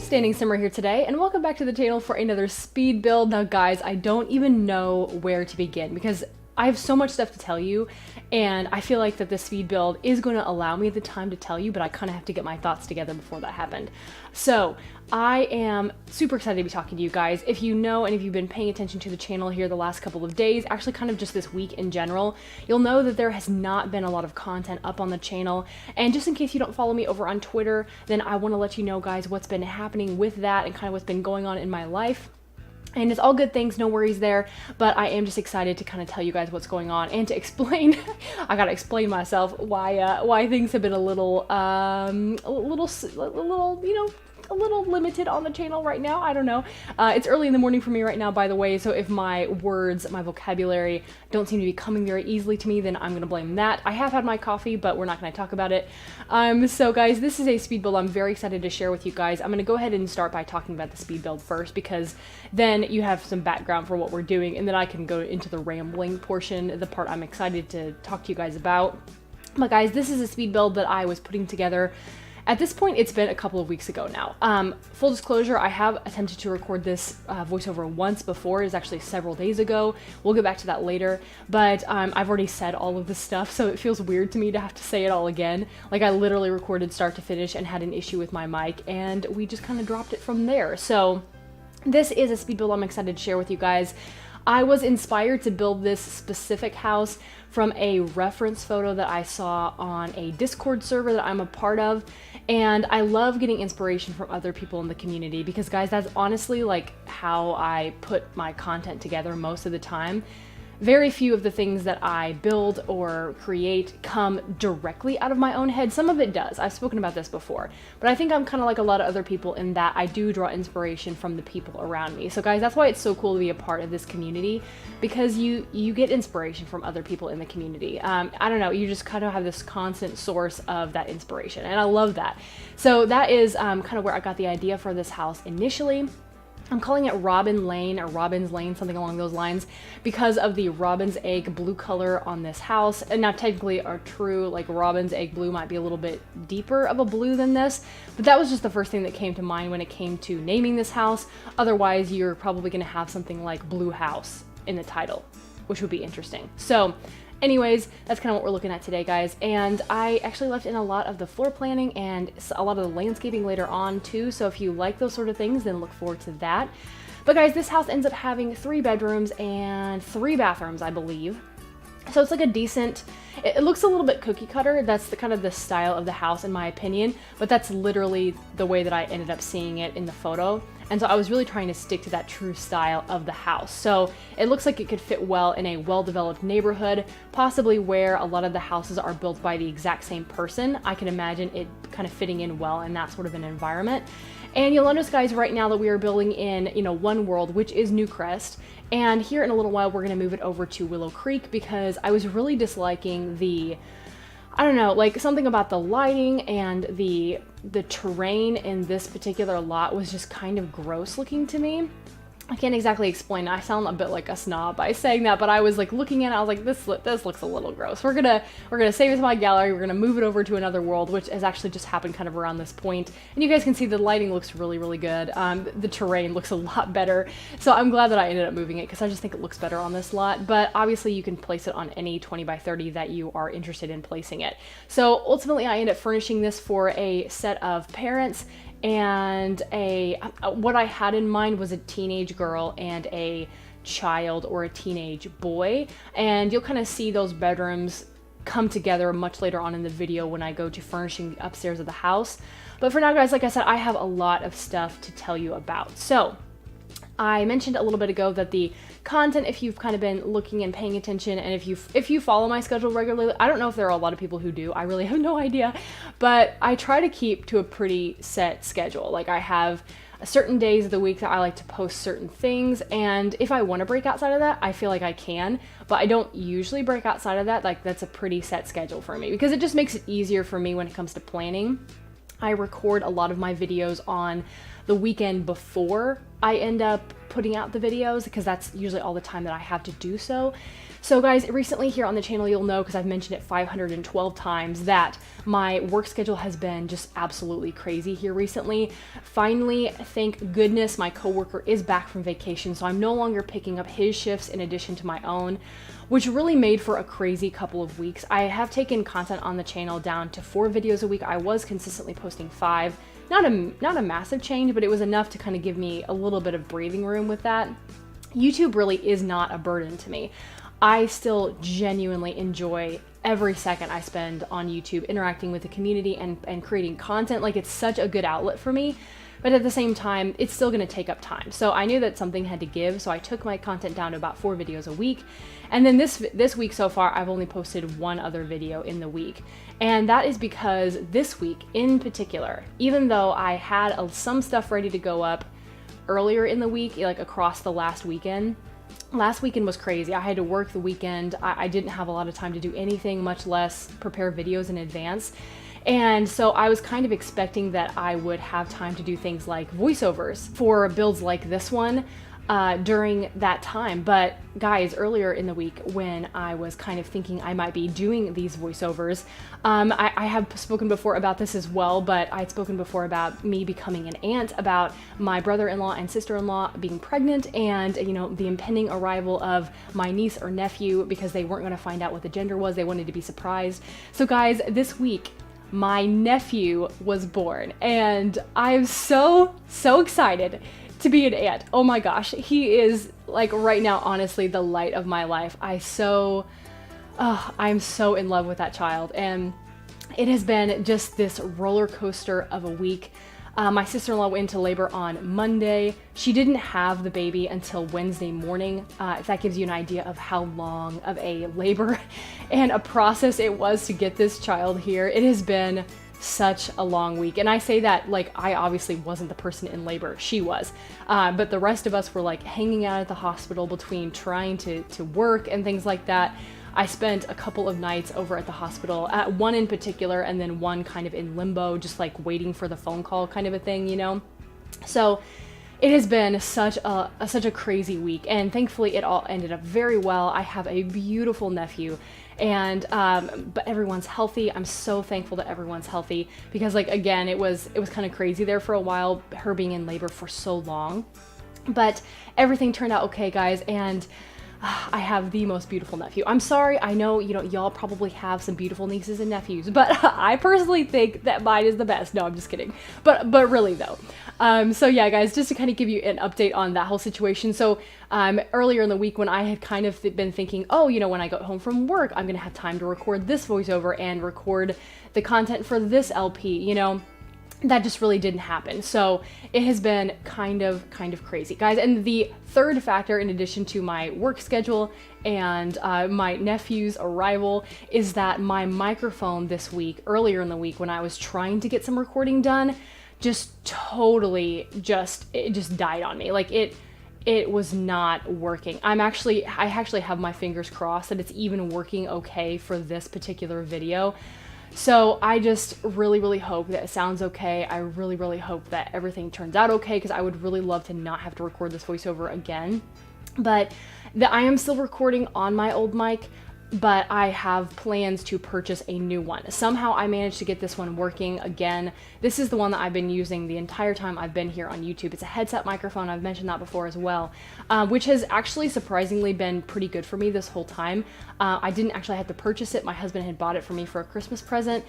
Standing Simmer here today, and welcome back to the channel for another speed build. Now guys, I don't even know where to begin because I have so much stuff to tell you, and I feel like that this speed build is going to allow me the time to tell you, but I kind of have to get my thoughts together before that happened. So I am super excited to be talking to you guys. If you know, and if you've been paying attention to the channel here the last couple of days, actually kind of just this week in general, you'll know that there has not been a lot of content up on the channel. And just in case you don't follow me over on Twitter, then I want to let you know guys what's been happening with that and kind of what's been going on in my life. And it's all good things, no worries there, but I am just excited to kind of tell you guys what's going on and to explain, I gotta explain myself why things have been a little, you know, a little limited on the channel right now. I don't know. It's early in the morning for me right now, by the way, so if my words, my vocabulary don't seem to be coming very easily to me, then I'm gonna blame that. I have had my coffee, but we're not gonna talk about it. So guys, this is a speed build I'm very excited to share with you guys. I'm gonna go ahead and start by talking about the speed build first, because then you have some background for what we're doing, and then I can go into the rambling portion, the part I'm excited to talk to you guys about. But guys, this is a speed build that I was putting together. At this point, it's been a couple of weeks ago now. Full disclosure, I have attempted to record this voiceover once before. It was actually several days ago. We'll get back to that later, but I've already said all of this stuff, so it feels weird to me to have to say it all again. Like, I literally recorded start to finish and had an issue with my mic, and we just kind of dropped it from there. So this is a speed build I'm excited to share with you guys. I was inspired to build this specific house from a reference photo that I saw on a Discord server that I'm a part of, and I love getting inspiration from other people in the community because guys, that's honestly like how I put my content together most of the time. Very few of the things that I build or create come directly out of my own head. Some of it does. I've spoken about this before, but I think I'm kind of like a lot of other people in that I do draw inspiration from the people around me. So guys, that's why it's so cool to be a part of this community, because you get inspiration from other people in the community. I don't know, you just kind of have this constant source of that inspiration, and I love that. So that is kind of where I got the idea for this house initially. I'm calling it Robin Lane or Robin's Lane, something along those lines, because of the robin's egg blue color on this house. And now technically our true like robin's egg blue might be a little bit deeper of a blue than this, but that was just the first thing that came to mind when it came to naming this house. Otherwise, you're probably going to have something like Blue House in the title, which would be interesting. So anyways, that's kind of what we're looking at today, guys. And I actually left in a lot of the floor planning and a lot of the landscaping later on too. So if you like those sort of things, then look forward to that. But guys, this house ends up having 3 bedrooms and 3 bathrooms, I believe. So it's like a decent, it looks a little bit cookie cutter. That's the kind of the style of the house in my opinion, but that's literally the way that I ended up seeing it in the photo. And so I was really trying to stick to that true style of the house. So it looks like it could fit well in a well-developed neighborhood, possibly where a lot of the houses are built by the exact same person. I can imagine it kind of fitting in well in that sort of an environment. And you'll notice, guys, right now that we are building in, you know, one world, which is Newcrest. And here in a little while, we're going to move it over to Willow Creek because I was really disliking the, I don't know, like something about the lighting and the terrain in this particular lot was just kind of gross looking to me. I can't exactly explain. I sound a bit like a snob by saying that, but I was like looking at it, I was like, this looks a little gross. We're gonna save it to my gallery. We're gonna move it over to another world, which has actually just happened kind of around this point. And you guys can see the lighting looks really, really good. The terrain looks a lot better. So I'm glad that I ended up moving it because I just think it looks better on this lot. But obviously you can place it on any 20 by 30 that you are interested in placing it. So ultimately I ended up furnishing this for a set of parents, and what I had in mind was a teenage girl and a child or a teenage boy, and you'll kind of see those bedrooms come together much later on in the video when I go to furnishing the upstairs of the house. But for now, guys, like I said, I have a lot of stuff to tell you about. So I mentioned a little bit ago that the content, if you've kind of been looking and paying attention, and if you follow my schedule regularly, I don't know if there are a lot of people who do, I really have no idea, but I try to keep to a pretty set schedule. Like, I have certain days of the week that I like to post certain things, and if I want to break outside of that, I feel like I can, but I don't usually break outside of that. Like, that's a pretty set schedule for me because it just makes it easier for me when it comes to planning. I record a lot of my videos on the weekend before I end up putting out the videos, because that's usually all the time that I have to do so. So guys, recently here on the channel, you'll know, because I've mentioned it 512 times, that my work schedule has been just absolutely crazy here recently. Finally, thank goodness, my coworker is back from vacation, so I'm no longer picking up his shifts in addition to my own, which really made for a crazy couple of weeks. I have taken content on the channel down to 4 videos a week. I was consistently posting 5. Not a massive change, but it was enough to kind of give me a little bit of breathing room with that. YouTube really is not a burden to me. I still genuinely enjoy every second I spend on YouTube interacting with the community and creating content. Like, it's such a good outlet for me, but at the same time, it's still gonna take up time. So I knew that something had to give, so I took my content down to about 4 videos a week. And then this week so far, I've only posted 1 other video in the week. And that is because this week in particular, even though I had some stuff ready to go up earlier in the week, like across the last weekend was crazy. I had to work the weekend. I didn't have a lot of time to do anything, much less prepare videos in advance. And so I was kind of expecting that I would have time to do things like voiceovers for builds like this one during that time. But guys, earlier in the week when I was kind of thinking I might be doing these voiceovers, I have spoken before about this as well, but I'd spoken before about me becoming an aunt, about my brother-in-law and sister-in-law being pregnant, and you know, the impending arrival of my niece or nephew, because they weren't going to find out what the gender was. They wanted to be surprised. So guys, this week my nephew was born, and I'm so excited to be an aunt. Oh my gosh, he is, like, right now, honestly, the light of my life. I'm so in love with that child, and it has been just this roller coaster of a week. My sister-in-law went into labor on Monday. She didn't have the baby until Wednesday morning. If that gives you an idea of how long of a labor and a process it was to get this child here. It has been such a long week. And I say that like I obviously wasn't the person in labor, she was. But the rest of us were like hanging out at the hospital between trying to work and things like that. I spent a couple of nights over at the hospital, at one in particular, and then one kind of in limbo, just like waiting for the phone call kind of a thing, you know? So it has been such a crazy week, and thankfully it all ended up very well. I have a beautiful nephew, and but everyone's healthy. I'm so thankful that everyone's healthy, because like, again, it was kind of crazy there for a while, her being in labor for so long, but everything turned out okay, guys. And I have the most beautiful nephew. I'm sorry, I know, you know, y'all probably have some beautiful nieces and nephews, but I personally think that mine is the best. No, I'm just kidding. But really though. So yeah, guys, just to kind of give you an update on that whole situation. So earlier in the week, when I had kind of been thinking, oh, you know, when I got home from work, I'm gonna have time to record this voiceover and record the content for this LP, you know, that just really didn't happen. So it has been kind of crazy, guys. And the third factor, in addition to my work schedule and my nephew's arrival, is that my microphone this week, earlier in the week, when I was trying to get some recording done, just totally it just died on me. Like it was not working. I actually have my fingers crossed that it's even working okay for this particular video. So I just really hope that it sounds okay. I really hope that everything turns out okay, because I would really love to not have to record this voiceover again. But I am still recording on my old mic, but I have plans to purchase a new one. Somehow I managed to get this one working again. This is the one that I've been using the entire time I've been here on YouTube. It's a headset microphone. I've mentioned that before as well, which has actually surprisingly been pretty good for me this whole time. I didn't actually have to purchase it. My husband had bought it for me for a Christmas present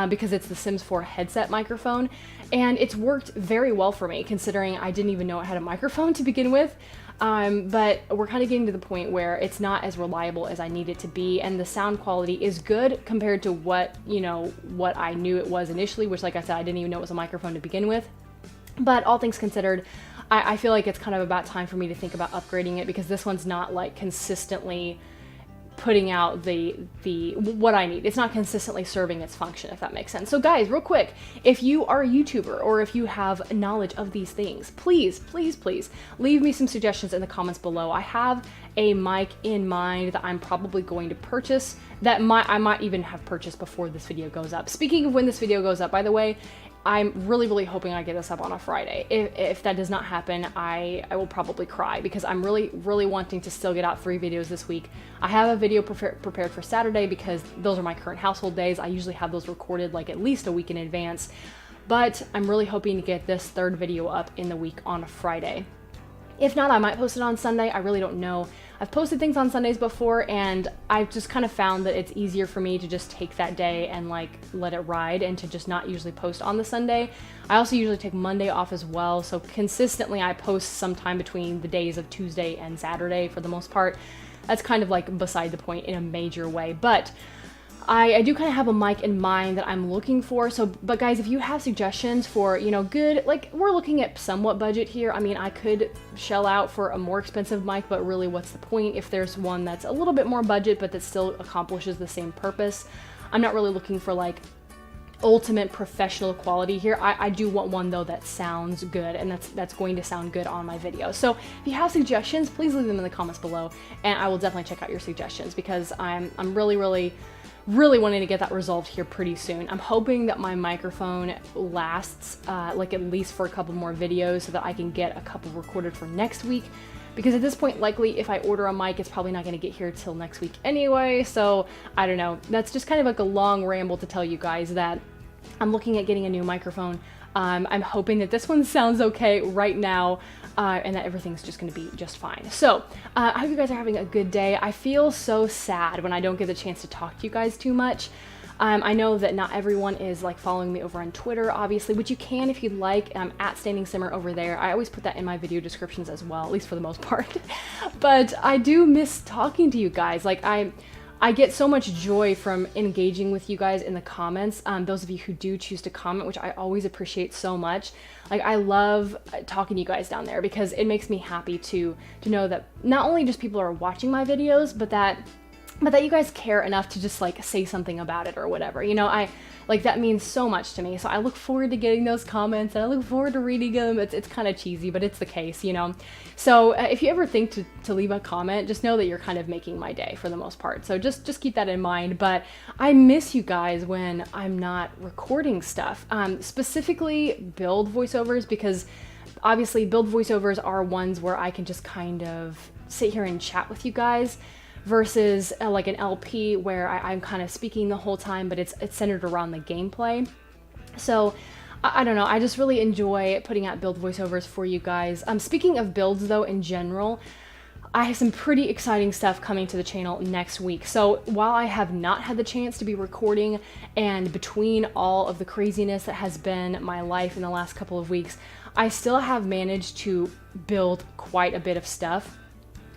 because it's the Sims 4 headset microphone, and it's worked very well for me, considering I didn't even know it had a microphone to begin with. But we're kind of getting to the point where it's not as reliable as I need it to be, and the sound quality is good compared to what I knew it was initially, which, like I said, I didn't even know it was a microphone to begin with. But all things considered, I feel like it's kind of about time for me to think about upgrading it, because this one's not like consistently putting out the what I need. It's not consistently serving its function, if that makes sense. So guys, real quick, if you are a YouTuber or if you have knowledge of these things, please leave me some suggestions in the comments below. I have a mic in mind that I'm probably going to purchase, that I might even have purchased before this video goes up. Speaking of when this video goes up, by the way, I'm really hoping I get this up on a Friday. If that does not happen, I will probably cry, because I'm really wanting to still get out 3 videos this week. I have a video prepared for Saturday because those are my current household days. I usually have those recorded like at least a week in advance, but I'm really hoping to get this 3rd video up in the week on a Friday. If not, I might post it on Sunday. I really don't know. I've posted things on Sundays before, and I've just kind of found that it's easier for me to just take that day and like let it ride, and to just not usually post on the Sunday. I also usually take Monday off as well, so consistently I post sometime between the days of Tuesday and Saturday for the most part. That's kind of like beside the point in a major way, but I do kind of have a mic in mind that I'm looking for. So, but guys, if you have suggestions for, you know, good, like we're looking at somewhat budget here. I mean, I could shell out for a more expensive mic, but really what's the point if there's one that's a little bit more budget, but that still accomplishes the same purpose? I'm not really looking for like ultimate professional quality here. I do want one though that sounds good, and that's going to sound good on my video. So if you have suggestions, please leave them in the comments below, and I will definitely check out your suggestions, because I'm really wanting to get that resolved here pretty soon. I'm hoping that my microphone lasts like at least for a couple more videos, so that I can get a couple recorded for next week, because at this point, likely if I order a mic, it's probably not going to get here till next week anyway. So I don't know, that's just kind of like a long ramble to tell you guys that I'm looking at getting a new microphone. I'm hoping that this one sounds okay right now, and that everything's just gonna be just fine. So I hope you guys are having a good day. I feel so sad when I don't get the chance to talk to you guys too much. I know that not everyone is like following me over on Twitter, obviously, which you can if you'd like. I'm at standingsimmer over there. I always put that in my video descriptions as well, at least for the most part. But I do miss talking to you guys. Like I get so much joy from engaging with you guys in the comments. Those of you who do choose to comment, which I always appreciate so much. Like, I love talking to you guys down there, because it makes me happy to know that not only just people are watching my videos, but that you guys care enough to just like say something about it or whatever. You know, like that means so much to me. So I look forward to getting those comments, and I look forward to reading them. It's kind of cheesy, but it's the case, you know. So if you ever think to leave a comment, just know that you're kind of making my day for the most part. So just keep that in mind. But I miss you guys when I'm not recording stuff, specifically build voiceovers, because obviously build voiceovers are ones where I can just kind of sit here and chat with you guys, versus like an LP where I'm kind of speaking the whole time, but it's centered around the gameplay. So I don't know, I just really enjoy putting out build voiceovers for you guys. Speaking of builds though, in general, I have some pretty exciting stuff coming to the channel next week. So while I have not had the chance to be recording, and between all of the craziness that has been my life in the last couple of weeks, I still have managed to build quite a bit of stuff.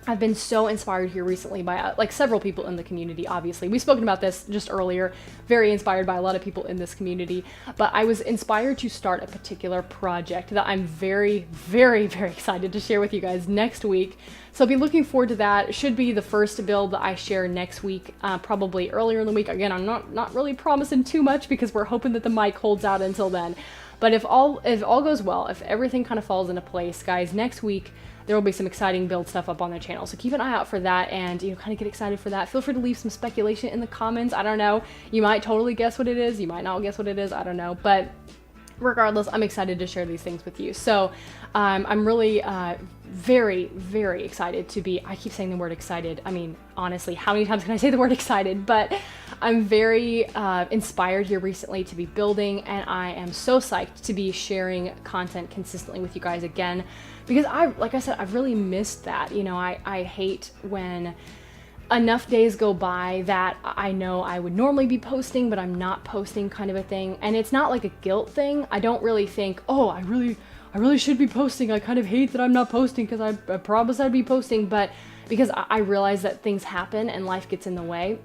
I've been so inspired here recently by like several people in the community. Obviously, we've spoken about this just earlier, very inspired by a lot of people in this community, but I was inspired to start a particular project that I'm very excited to share with you guys next week. So be looking forward to that. It should be the first build that I share next week, probably earlier in the week. Again, I'm not really promising too much, because we're hoping that the mic holds out until then. But if all goes well, if everything kind of falls into place, guys, next week there will be some exciting build stuff up on the channel. So keep an eye out for that, and you know, kind of get excited for that. Feel free to leave some speculation in the comments. I don't know. You might totally guess what it is. You might not guess what it is. I don't know. But regardless, I'm excited to share these things with you. So I'm really very excited to be, I keep saying the word excited. I mean, honestly, how many times can I say the word excited? But I'm very inspired here recently to be building, and I am so psyched to be sharing content consistently with you guys again, because like I said, I've really missed that. You know, I hate when enough days go by that I know I would normally be posting, but I'm not posting, kind of a thing. And it's not like a guilt thing. I don't really think, oh, I really should be posting. I kind of hate that I'm not posting, because I promised I'd be posting, but because I realize that things happen and life gets in the way.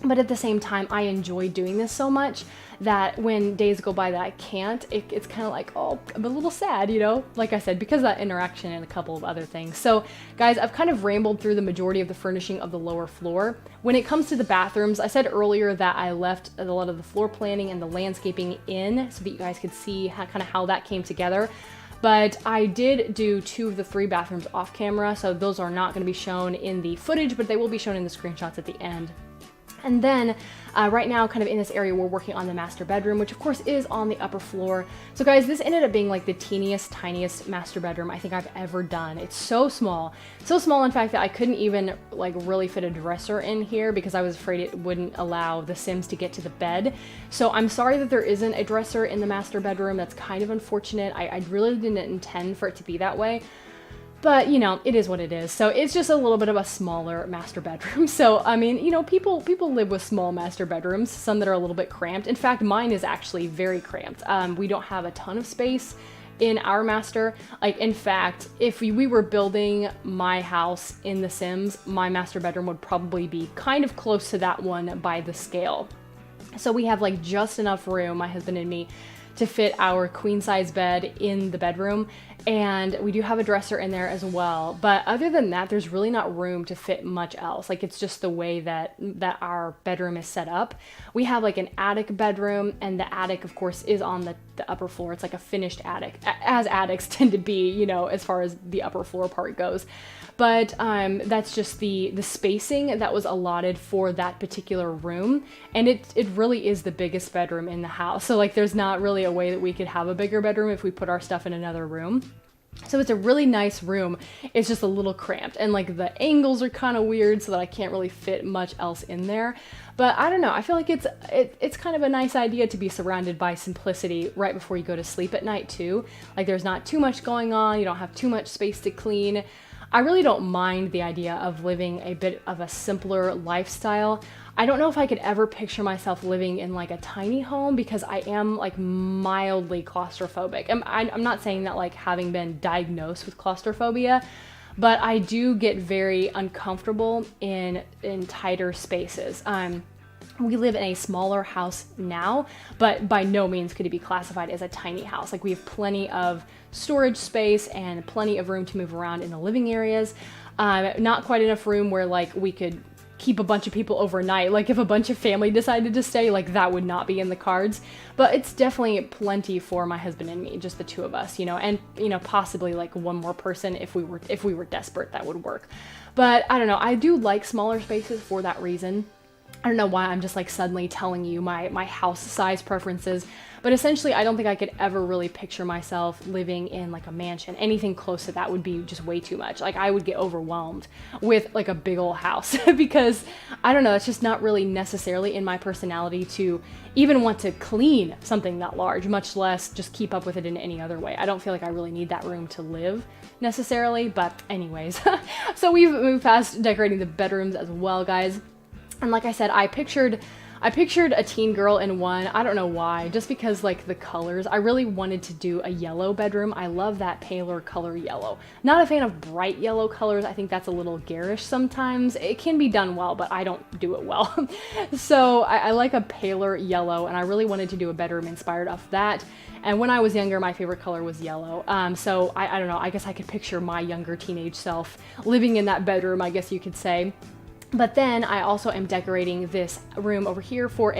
But at the same time, I enjoy doing this so much that when days go by that I can't, it's kind of like, oh, I'm a little sad, you know? Like I said, because of that interaction and a couple of other things. So guys, I've kind of rambled through the majority of the furnishing of the lower floor. When it comes to the bathrooms, I said earlier that I left a lot of the floor planning and the landscaping in so that you guys could see how that came together. But I did do 2 of the 3 bathrooms off camera, so those are not going to be shown in the footage, but they will be shown in the screenshots at the end. And then right now, kind of in this area, we're working on the master bedroom, which of course is on the upper floor. So guys, this ended up being like the teeniest, tiniest master bedroom I think I've ever done. It's so small in fact that I couldn't even like really fit a dresser in here because I was afraid it wouldn't allow the Sims to get to the bed. So I'm sorry that there isn't a dresser in the master bedroom. That's kind of unfortunate. I really didn't intend for it to be that way. But, you know, it is what it is. So it's just a little bit of a smaller master bedroom. So, I mean, you know, people live with small master bedrooms, some that are a little bit cramped. In fact, mine is actually very cramped. We don't have a ton of space in our master. Like, in fact, if we were building my house in The Sims, my master bedroom would probably be kind of close to that one by the scale. So we have like just enough room, my husband and me, to fit our queen size bed in the bedroom, and we do have a dresser in there as well. But other than that, there's really not room to fit much else. Like, it's just the way that our bedroom is set up. We have like an attic bedroom, and the attic of course is on the upper floor. It's like a finished attic, as attics tend to be, you know, as far as the upper floor part goes. But that's just the spacing that was allotted for that particular room, and it really is the biggest bedroom in the house. So like, there's not really a way that we could have a bigger bedroom if we put our stuff in another room. So it's a really nice room. It's just a little cramped, and like the angles are kind of weird so that I can't really fit much else in there. But I don't know, I feel like it's kind of a nice idea to be surrounded by simplicity right before you go to sleep at night too. Like, there's not too much going on, you don't have too much space to clean. I really don't mind the idea of living a bit of a simpler lifestyle. I don't know if I could ever picture myself living in like a tiny home because I am like mildly claustrophobic. I'm not saying that like having been diagnosed with claustrophobia, but I do get very uncomfortable in tighter spaces. We live in a smaller house now, but by no means could it be classified as a tiny house. Like, we have plenty of storage space and plenty of room to move around in the living areas. Not quite enough room where like we could keep a bunch of people overnight. Like, if a bunch of family decided to stay, like, that would not be in the cards. But it's definitely plenty for my husband and me, just the two of us, you know, and, you know, possibly like one more person if we were desperate, that would work. But I don't know, I do like smaller spaces for that reason. I don't know why I'm just like suddenly telling you my house size preferences, but essentially I don't think I could ever really picture myself living in like a mansion. Anything close to that would be just way too much. Like, I would get overwhelmed with like a big old house because I don't know, it's just not really necessarily in my personality to even want to clean something that large, much less just keep up with it in any other way. I don't feel like I really need that room to live necessarily, but anyways. So we've moved past decorating the bedrooms as well, guys. And like I said, I pictured a teen girl in one. I don't know why, just because like the colors, I really wanted to do a yellow bedroom. I love that paler color yellow. Not a fan of bright yellow colors. I think that's a little garish sometimes. It can be done well, but I don't do it well. So I like a paler yellow, and I really wanted to do a bedroom inspired off that. And when I was younger, my favorite color was yellow. So I don't know, I guess I could picture my younger teenage self living in that bedroom, I guess you could say. But then I also am decorating this room over here for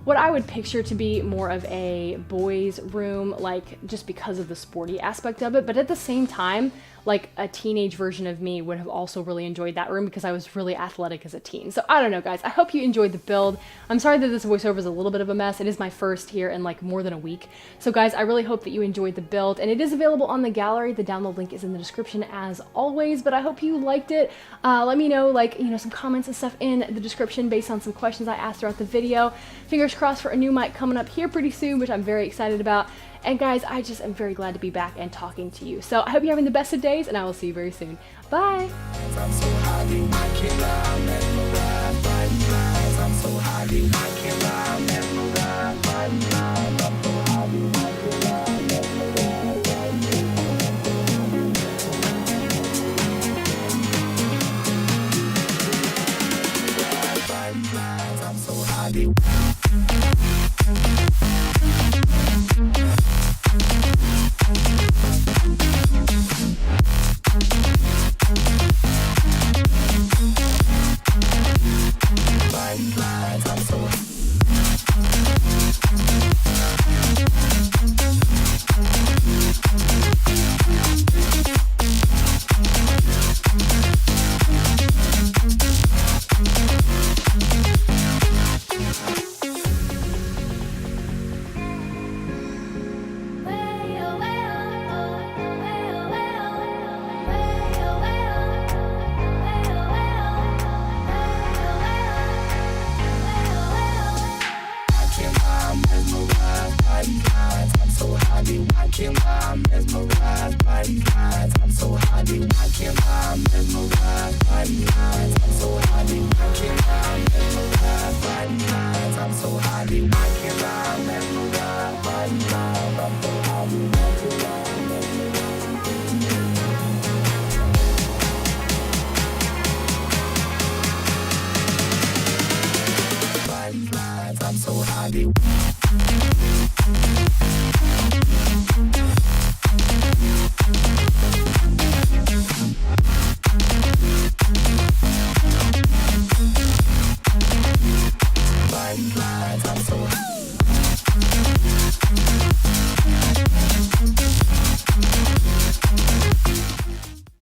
what I would picture to be more of a boys' room, like, just because of the sporty aspect of it. But at the same time, like, a teenage version of me would have also really enjoyed that room because I was really athletic as a teen. So I don't know, guys. I hope you enjoyed the build. I'm sorry that this voiceover is a little bit of a mess. It is my first here in like more than a week. So guys, I really hope that you enjoyed the build, and it is available on the gallery. The download link is in the description as always, but I hope you liked it. Let me know, like, you know, some comments and stuff in the description based on some questions I asked throughout the video. Fingers crossed for a new mic coming up here pretty soon, which I'm very excited about. And guys, I just am very glad to be back and talking to you. So I hope you're having the best of days, and I will see you very soon. Bye! I'm so I'm mesmerized by these lines. I'm so highly watching while I'm mesmerized by these lines. I'm so highly watching while I'm mesmerized by these lines. I'm so highly watching while I'm mesmerized by these lines. I'm so highly watching while I'm mesmerized by these lines. I'm so highly watching while I'm mesmerized by these lines. I'm so highly